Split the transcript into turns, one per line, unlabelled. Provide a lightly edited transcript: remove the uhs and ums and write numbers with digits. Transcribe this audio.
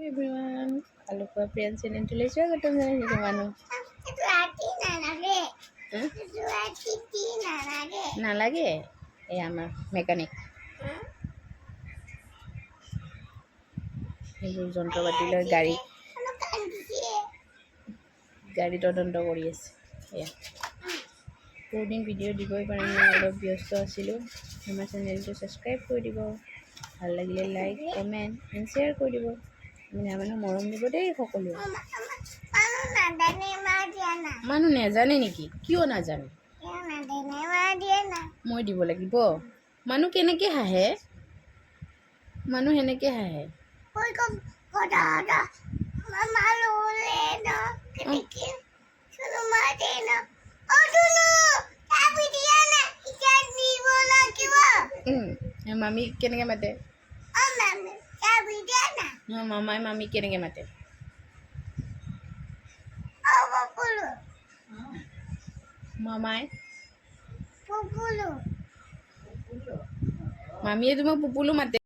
Everyone আলুখোৱা Priyan চেনেলটোলৈ স্বাগতম জনাইছোঁ মানুহ নালাগে এই আমাৰ মেকানিক সেইবোৰ যন্ত্ৰ পাতি লৈ গাড়ী তদন্ত কৰি আছে। এয়া বহুদিন ভিডিঅ' দিবই পৰা নাই, অলপ ব্যস্ত আছিলোঁ। আমাৰ চেনেলটো ছাবস্ক্ৰাইব কৰি দিব, ভাল লাগিলে লাইক কমেণ্ট এণ্ড শ্বেয়াৰ কৰি দিব। মানুহ মৰম দিব দেই সকলোৱে। মানুহ নাজানে নেকি? কিয় নাজানে? মই দিব লাগিব। মানুহ কেনেকৈ হাঁহে? মানুহ সেনেকৈ হাঁহে। মামী কেনেকৈ মাতে? মামাই মামী কেনেকৈ মাতে? মামাই মামীয়ে তোমাক পুপুলু মাতে।